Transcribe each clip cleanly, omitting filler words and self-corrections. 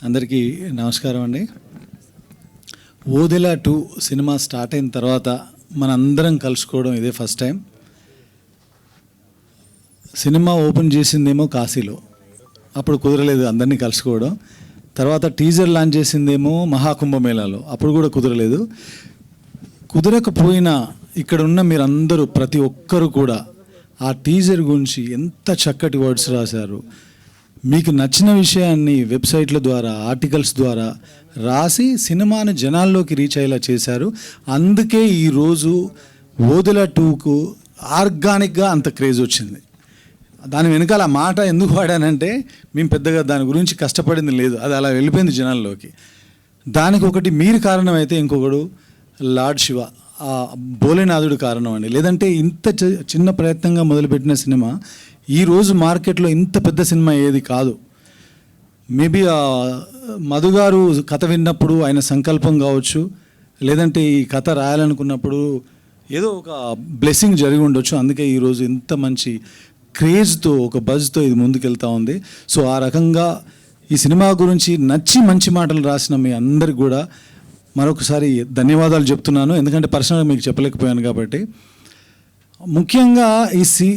అందరికీ నమస్కారం అండి. ఓదెల 2 సినిమా స్టార్ట్ అయిన తర్వాత మనందరం కలుసుకోవడం ఇదే ఫస్ట్ టైం. సినిమా ఓపెన్ చేసిందేమో కాశీలో, అప్పుడు కుదరలేదు అందరినీ కలుసుకోవడం. తర్వాత టీజర్ లాంచ్ చేసిందేమో మహాకుంభమేళాలో, అప్పుడు కూడా కుదరలేదు. కుదరకపోయినా ఇక్కడ ఉన్న మీరందరూ ప్రతి ఒక్కరు కూడా ఆ టీజర్ గురించి ఎంత చక్కటి వర్డ్స్ రాశారు. మీకు నచ్చిన విషయాన్ని వెబ్సైట్ల ద్వారా, ఆర్టికల్స్ ద్వారా రాసి సినిమాను జనాల్లోకి రీచ్ అయ్యేలా చేశారు. అందుకే ఈరోజు ఓదెల 2కు ఆర్గానిక్గా అంత క్రేజ్ వచ్చింది. దాని వెనకాల ఆ మాట ఎందుకు వాడానంటే, మేము పెద్దగా దాని గురించి కష్టపడింది లేదు, అది అలా వెళ్ళిపోయింది జనాల్లోకి. దానికి ఒకటి మీరు కారణమైతే ఇంకొకడు లార్డ్ శివ, ఆ భోలేనాథుడు కారణం అండి. లేదంటే ఇంత చిన్న ప్రయత్నంగా మొదలుపెట్టిన సినిమా ఈరోజు మార్కెట్లో ఇంత పెద్ద సినిమా ఏది కాదు. మేబీ మధు గారు కథ విన్నప్పుడు ఆయన సంకల్పం కావచ్చు, లేదంటే ఈ కథ రాయాలనుకున్నప్పుడు ఏదో ఒక బ్లెస్సింగ్ జరిగి ఉండొచ్చు. అందుకే ఈరోజు ఇంత మంచి క్రేజ్తో, ఒక బజ్తో ఇది ముందుకెళ్తూ ఉంది. సో ఆ రకంగా ఈ సినిమా గురించి నచ్చి మంచి మాటలు రాసిన మీ అందరికి కూడా మరొకసారి ధన్యవాదాలు చెప్తున్నాను. ఎందుకంటే పర్సనల్గా మీకు చెప్పలేకపోయాను కాబట్టి. ముఖ్యంగా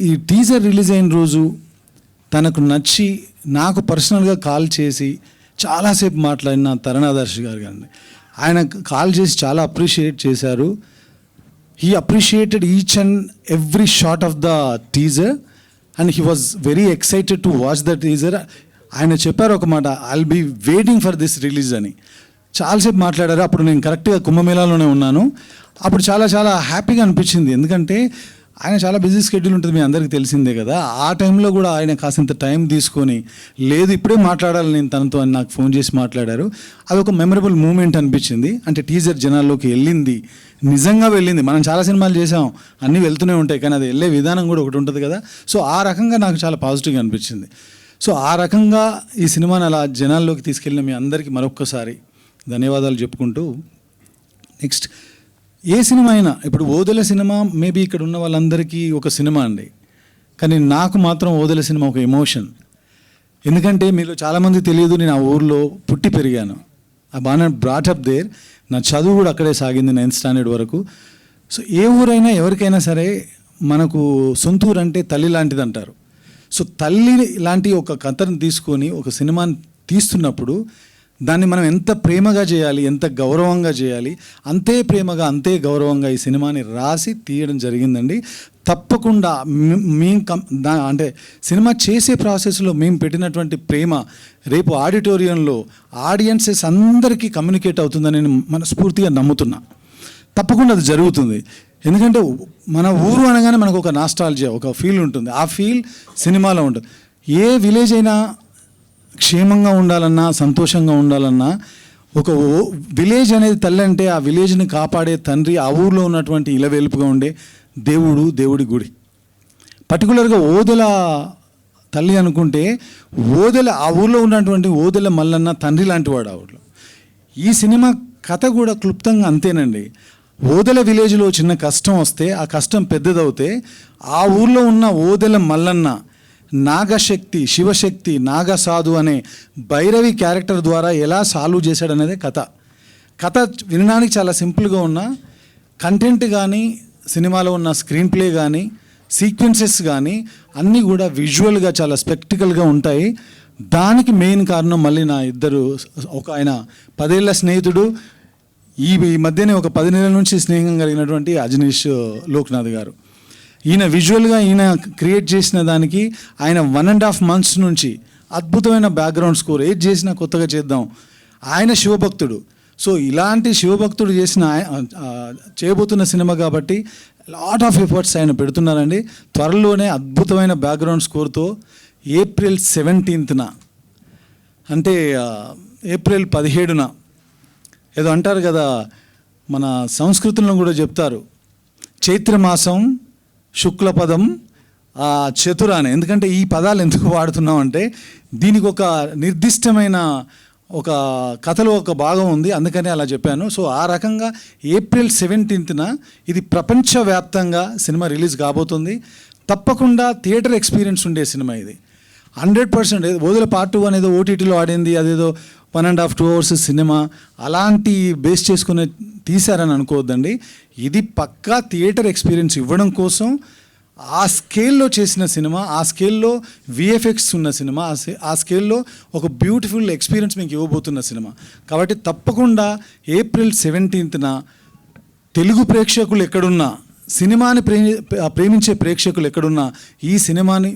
ఈ టీజర్ రిలీజ్ అయిన రోజు తనకు నచ్చి నాకు పర్సనల్గా కాల్ చేసి చాలాసేపు మాట్లాడిన తరుణాదర్శి గారు కానీ, ఆయన కాల్ చేసి చాలా అప్రిషియేట్ చేశారు. He appreciated each and every shot of the teaser and he was very excited to watch the teaser. ఆయన చెప్పారు ఒక మాట, I'll be waiting for this release అని. చాలాసేపు మాట్లాడారు. అప్పుడు నేను కరెక్ట్గా కుంభమేళాలోనే ఉన్నాను. అప్పుడు చాలా హ్యాపీగా అనిపించింది. ఎందుకంటే ఆయన చాలా బిజీ షెడ్యూల్ ఉంటుంది, మీ అందరికీ తెలిసిందే కదా. ఆ టైంలో కూడా ఆయన కాసింత టైం తీసుకొని, లేదు ఇప్పుడే మాట్లాడాలి నేను తనతో అని నాకు ఫోన్ చేసి మాట్లాడారు. అదొక మెమరబుల్ మూమెంట్ అనిపించింది. అంటే టీజర్ జనాల్లోకి వెళ్ళింది, నిజంగా వెళ్ళింది. మనం చాలా సినిమాలు చేసాం, అన్నీ వెళ్తూనే ఉంటాయి, కానీ అది వెళ్ళే విధానం కూడా ఒకటి ఉంటుంది కదా. సో ఆ రకంగా నాకు చాలా పాజిటివ్గా అనిపించింది. సో ఆ రకంగా ఈ సినిమాని అలా జనాల్లోకి తీసుకెళ్ళిన మీ అందరికీ మరొక్కసారి ధన్యవాదాలు చెప్పుకుంటూ, నెక్స్ట్ ఏ సినిమా అయినా, ఇప్పుడు ఓదెల సినిమా మేబీ ఇక్కడ ఉన్న వాళ్ళందరికీ ఒక సినిమా అండి, కానీ నాకు మాత్రం ఓదెల సినిమా ఒక ఎమోషన్. ఎందుకంటే మీలో చాలామంది తెలియదు, నేను ఆ ఊర్లో పుట్టి పెరిగాను. ఆ బాగా బ్రాటప్ దేర్. నా చదువు కూడా అక్కడే సాగింది 9th స్టాండర్డ్ వరకు. సో ఏ ఊరైనా ఎవరికైనా సరే మనకు సొంత ఊరు అంటే తల్లి లాంటిది అంటారు. సో తల్లి లాంటి ఒక కథను తీసుకొని ఒక సినిమాని తీస్తున్నప్పుడు దాన్ని మనం ఎంత ప్రేమగా చేయాలి, ఎంత గౌరవంగా చేయాలి, అంతే ప్రేమగా అంతే గౌరవంగా ఈ సినిమాని రాసి తీయడం జరిగిందండి. తప్పకుండా అంటే సినిమా చేసే ప్రాసెస్లో మేము పెట్టినటువంటి ప్రేమ రేపు ఆడిటోరియంలో ఆడియన్సెస్ అందరికీ కమ్యూనికేట్ అవుతుందని నేను మనస్ఫూర్తిగా నమ్ముతున్నా. తప్పకుండా అది జరుగుతుంది. ఎందుకంటే మన ఊరు అనగానే మనకు ఒక నాస్టాల్జియా, ఒక ఫీల్ ఉంటుంది. ఆ ఫీల్ సినిమాలో ఉంటుంది. ఏ విలేజ్ అయినా క్షేమంగా ఉండాలన్నా, సంతోషంగా ఉండాలన్నా, ఒక విలేజ్ అనేది తల్లి అంటే ఆ విలేజ్ని కాపాడే తండ్రి, ఆ ఊరిలో ఉన్నటువంటి ఇలవెలుపుగా ఉండే దేవుడి గుడి. పర్టికులర్గా ఓదెల తల్లి అనుకుంటే ఓదెల, ఆ ఊరిలో ఉన్నటువంటి ఓదెల మల్లన్న తండ్రి లాంటి వాడు ఆ ఊరిలో. ఈ సినిమా కథ కూడా క్లుప్తంగా అంతేనండి. ఓదెల విలేజ్లో చిన్న కష్టం వస్తే, ఆ కష్టం పెద్దదవుతే ఆ ఊర్లో ఉన్న ఓదెల మల్లన్న నాగశక్తి, శివశక్తి, నాగసాధు అనే భైరవి క్యారెక్టర్ ద్వారా ఎలా సాల్వ్ చేశాడనేదే కథ. కథ వినడానికి చాలా సింపుల్గా ఉన్న కంటెంట్ కానీ, సినిమాలో ఉన్న స్క్రీన్ ప్లే కానీ, సీక్వెన్సెస్ కానీ అన్నీ కూడా విజువల్గా చాలా స్పెక్టికల్గా ఉంటాయి. దానికి మెయిన్ కారణం మళ్ళీ నా ఇద్దరు, ఒక ఆయన 10 ఏళ్ల స్నేహితుడు, ఈ మధ్యనే ఒక 10 నెలల నుంచి స్నేహం కలిగినటువంటి అజనీష్ లోక్నాథ్ గారు. ఈయన విజువల్గా ఈయన క్రియేట్ చేసిన దానికి ఆయన 1.5 months నుంచి అద్భుతమైన బ్యాక్గ్రౌండ్ స్కోర్, ఏది చేసినా కొత్తగా చేద్దాం. ఆయన శివభక్తుడు. సో ఇలాంటి శివభక్తుడు చేయబోతున్న సినిమా కాబట్టి లాట్ ఆఫ్ ఎఫర్ట్స్ ఆయన పెడుతున్నారండి. త్వరలోనే అద్భుతమైన బ్యాక్గ్రౌండ్ స్కోర్తో April 17th, అంటే April 17న ఏదో అంటారు కదా, మన సంస్కృతంలో కూడా చెప్తారు, చైత్రమాసం శుక్లపదం చతుర అని. ఎందుకంటే ఈ పదాలు ఎందుకు వాడుతున్నాం అంటే దీనికి ఒక నిర్దిష్టమైన ఒక కథలో ఒక భాగం ఉంది, అందుకని అలా చెప్పాను. సో ఆ రకంగా April 17న ఇది ప్రపంచవ్యాప్తంగా సినిమా రిలీజ్ కాబోతుంది. తప్పకుండా థియేటర్ ఎక్స్పీరియన్స్ ఉండే సినిమా ఇది. 100%. ఓదెల పార్ట్ 2 అనేది ఓటీటీలో ఆడింది, అదేదో 1.5 2 hours సినిమా అలాంటి బేస్ చేసుకుని తీశారని అనుకోవద్దండి. ఇది పక్కా థియేటర్ ఎక్స్పీరియన్స్ ఇవ్వడం కోసం ఆ స్కేల్లో చేసిన సినిమా, ఆ స్కేల్లో విఎఫ్ఎక్స్ ఉన్న సినిమా, ఆ స్కేల్లో ఒక బ్యూటిఫుల్ ఎక్స్పీరియన్స్ మీకు ఇవ్వబోతున్న సినిమా. కాబట్టి తప్పకుండా April 17న తెలుగు ప్రేక్షకులు ఎక్కడున్నా, సినిమాని ప్రేమించే ప్రేక్షకులు ఎక్కడున్నా ఈ సినిమాని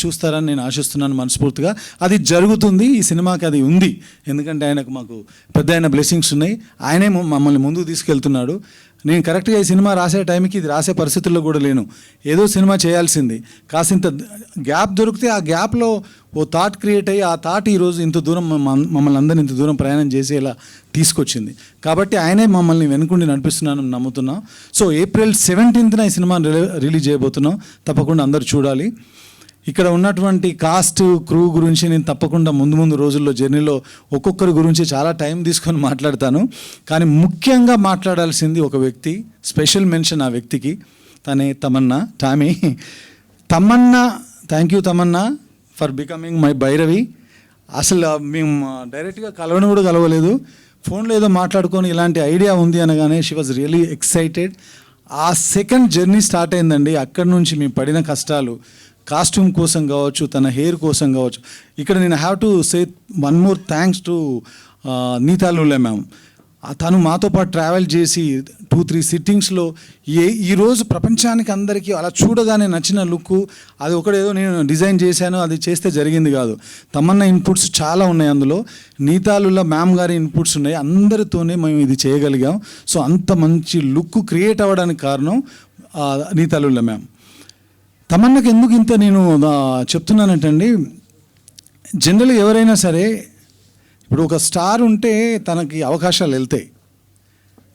చూస్తారని నేను ఆశిస్తున్నాను మనస్ఫూర్తిగా. అది జరుగుతుంది, ఈ సినిమాకి అది ఉంది. ఎందుకంటే ఆయనకు మాకు పెద్ద ఆయన బ్లెస్సింగ్స్ ఉన్నాయి, ఆయనే మమ్మల్ని ముందుకు తీసుకెళ్తున్నాడు. నేను కరెక్ట్గా ఈ సినిమా రాసే టైంకి ఇది రాసే పరిస్థితుల్లో కూడా లేను. ఏదో సినిమా చేయాల్సింది, కాసింత గ్యాప్ దొరికితే ఆ గ్యాప్లో ఓ థాట్ క్రియేట్ అయ్యి ఆ థాట్ ఈరోజు ఇంత దూరం మమ్మల్ని అందరినీ ఇంత దూరం ప్రయాణం చేసేలా తీసుకొచ్చింది. కాబట్టి ఆయనే మమ్మల్ని వెనుకుండి నడిపిస్తున్నానని నమ్ముతున్నాం. సో April 17న ఈ సినిమా రిలీజ్ చేయబోతున్నాం. తప్పకుండా అందరూ చూడాలి. ఇక్కడ ఉన్నటువంటి కాస్ట్, క్రూ గురించి నేను తప్పకుండా ముందు రోజుల్లో జర్నీలో ఒక్కొక్కరి గురించి చాలా టైం తీసుకొని మాట్లాడతాను. కానీ ముఖ్యంగా మాట్లాడాల్సింది ఒక వ్యక్తి, స్పెషల్ మెన్షన్ ఆ వ్యక్తికి. తనే Tamannaah, Tamannaah. Thank you Tamannaah for becoming my Bhairavi. అసలు మేము డైరెక్ట్గా కలవని కూడా కలవలేదు, ఫోన్లో ఏదో మాట్లాడుకొని ఇలాంటి ఐడియా ఉంది అనగానే షీ వాజ్ రియలీ ఎక్సైటెడ్. ఆ సెకండ్ జర్నీ స్టార్ట్ అయిందండి. అక్కడి నుంచి మేము పడిన కష్టాలు, కాస్ట్యూమ్ కోసం కావచ్చు, తన హెయిర్ కోసం కావచ్చు. ఇక్కడ నేను have to say one more thanks to నీతాలులే మ్యామ్. తను మాతో పాటు ట్రావెల్ చేసి 2-3 సిట్టింగ్స్లో ఈరోజు ప్రపంచానికి అందరికీ అలా చూడగానే నచ్చిన లుక్, అది ఒకటేదో నేను డిజైన్ చేశాను, అది చేస్తే జరిగింది కాదు. తమన్నా ఇన్పుట్స్ చాలా ఉన్నాయి అందులో, నీతాలుల మ్యామ్ గారి ఇన్పుట్స్ ఉన్నాయి. అందరితోనే మేము ఇది చేయగలిగాం. సో అంత మంచి లుక్ క్రియేట్ అవ్వడానికి కారణం నీతాలుల మ్యామ్. తమన్నాకి ఎందుకు ఇంత నేను చెప్తున్నానంటండి, జనరల్గా ఎవరైనా సరే ఇప్పుడు ఒక స్టార్ ఉంటే తనకి అవకాశాలు వెళ్తాయి,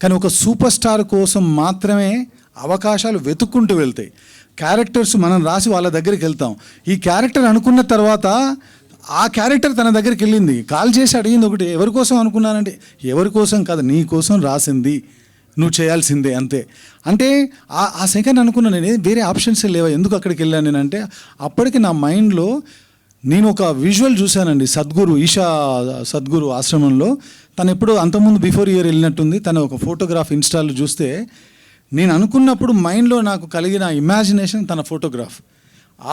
కానీ ఒక సూపర్ స్టార్ కోసం మాత్రమే అవకాశాలు వెతుక్కుంటూ వెళ్తాయి. క్యారెక్టర్స్ మనం రాసి వాళ్ళ దగ్గరికి వెళ్తాం. ఈ క్యారెక్టర్ అనుకున్న తర్వాత ఆ క్యారెక్టర్ తన దగ్గరికి వెళ్ళింది, కాల్ చేసి అడిగింది ఒకటి, ఎవరి కోసం అనుకున్నానంటే ఎవరి కోసం కాదు, నీ కోసం రాసింది, నువ్వు చేయాల్సిందే అంతే. అంటే ఆ సెకండ్ అనుకున్నా నేను, వేరే ఆప్షన్స్ లేవా, ఎందుకు అక్కడికి వెళ్ళాను నేనంటే, అప్పటికి నా మైండ్లో నేను ఒక విజువల్ చూశానండి. ఈషా సద్గురు ఆశ్రమంలో తను ఎప్పుడు అంతకుముందు బిఫోర్ ఇయర్ వెళ్ళినట్టుంది. తను ఒక ఫోటోగ్రాఫ్ ఇన్స్టాల్లో చూస్తే నేను అనుకున్నప్పుడు మైండ్లో నాకు కలిగిన ఇమాజినేషన్ తన ఫోటోగ్రాఫ్.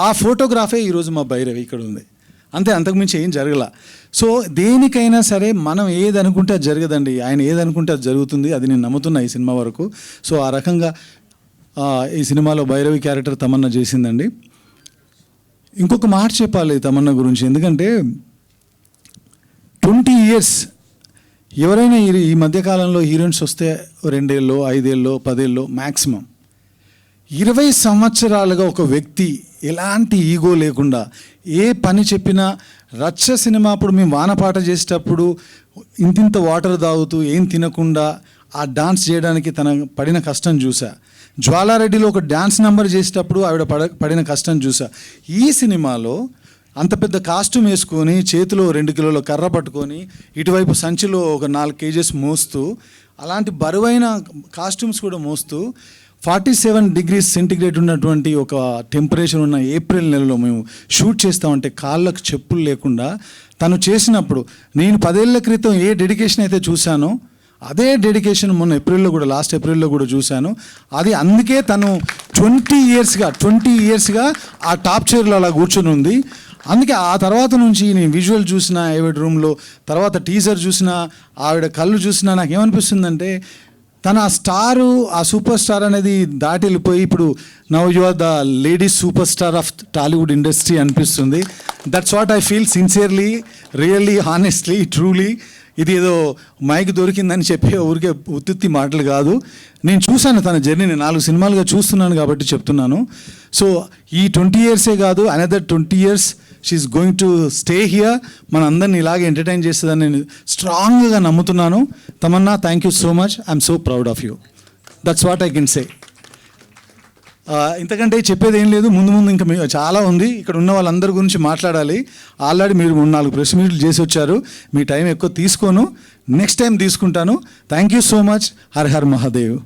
ఆ ఫోటోగ్రాఫే ఈరోజు మా భైరవి ఇక్కడ ఉంది. అంతే, అంతకుమించి ఏం జరగల. సో దేనికైనా సరే మనం ఏది అనుకుంటే అది జరగదండి, ఆయన ఏది అనుకుంటే అది జరుగుతుంది. అది నేను నమ్ముతున్నా ఈ సినిమా వరకు. సో ఆ రకంగా ఈ సినిమాలో భైరవి క్యారెక్టర్ తమన్నా చేసిందండి. ఇంకొక మాట చెప్పాలి తమన్నా గురించి, ఎందుకంటే 20 years ఎవరైనా ఈ మధ్యకాలంలో హీరోయిన్స్ వస్తే 2 ఏళ్ళో 5 ఏళ్ళో 10 ఏళ్ళో మ్యాక్సిమం, 20 సంవత్సరాలుగా ఒక వ్యక్తి ఎలాంటి ఈగో లేకుండా ఏ పని చెప్పినా, రచ్చ సినిమా అప్పుడు మేము వానపాట చేసేటప్పుడు ఇంతింత వాటర్ తాగుతూ ఏం తినకుండా ఆ డాన్స్ చేయడానికి తన పడిన కష్టం చూసా. జ్వాలారెడ్డిలో ఒక డ్యాన్స్ నెంబర్ చేసేటప్పుడు ఆవిడ పడిన కష్టం చూసా. ఈ సినిమాలో అంత పెద్ద కాస్ట్యూమ్ వేసుకొని, చేతిలో 2 కిలోల కర్ర పట్టుకొని, ఇటువైపు సంచిలో ఒక 4 kgs మోస్తూ, అలాంటి బరువైన కాస్ట్యూమ్స్ కూడా మోస్తూ 47 degrees సెంటిగ్రేడ్ ఉన్నటువంటి ఒక టెంపరేచర్ ఉన్న ఏప్రిల్ నెలలో మేము షూట్ చేస్తామంటే కాళ్ళకు చెప్పులు లేకుండా తను చేసినప్పుడు, నేను 10 ఏళ్ల క్రితం ఏ డెడికేషన్ అయితే చూశానో అదే డెడికేషన్ మొన్న లాస్ట్ ఏప్రిల్లో కూడా చూశాను. అది అందుకే తను 20 yearsగా ఆ టాప్ చైర్లో అలా కూర్చొని ఉంది. అందుకే ఆ తర్వాత నుంచి నేను విజువల్ చూసిన ఆవిడ రూమ్లో, తర్వాత టీజర్ చూసిన ఆవిడ కళ్ళు చూసినా నాకేమనిపిస్తుందంటే, తన ఆ స్టారు, ఆ సూపర్ స్టార్ అనేది దాటి వెళ్ళిపోయి ఇప్పుడు now you are the lady super star of Tollywood industry అనిపిస్తుంది. That's what I feel sincerely, really, honestly, truly. ఇది ఏదో మైక్ దొరికిందని చెప్పి ఊరికే ఉత్తుత్తి మాటలు కాదు. నేను చూశాను తన జర్నీని, 4 సినిమాలుగా చూస్తున్నాను కాబట్టి చెప్తున్నాను. సో ఈ 20 years కాదు, another 20 years she's going to stay here. మన అందరినీ ఇలాగే ఎంటర్టైన్ చేస్తుందని నేను స్ట్రాంగ్గా నమ్ముతున్నాను. Tamannaah, thank you so much. I'm so proud of you. That's what I can say. ఇంతకంటే చెప్పేది ఏం లేదు. ముందు ఇంకా చాలా ఉంది. ఇక్కడ ఉన్న వాళ్ళందరి గురించి మాట్లాడాలి. ఆల్రెడీ మీరు 3-4 ప్రెస్ మీట్లు చేసి వచ్చారు. మీ టైం ఎక్కువ తీసుకోను, నెక్స్ట్ టైం తీసుకుంటాను. Thank you so much. Her her Mahadev.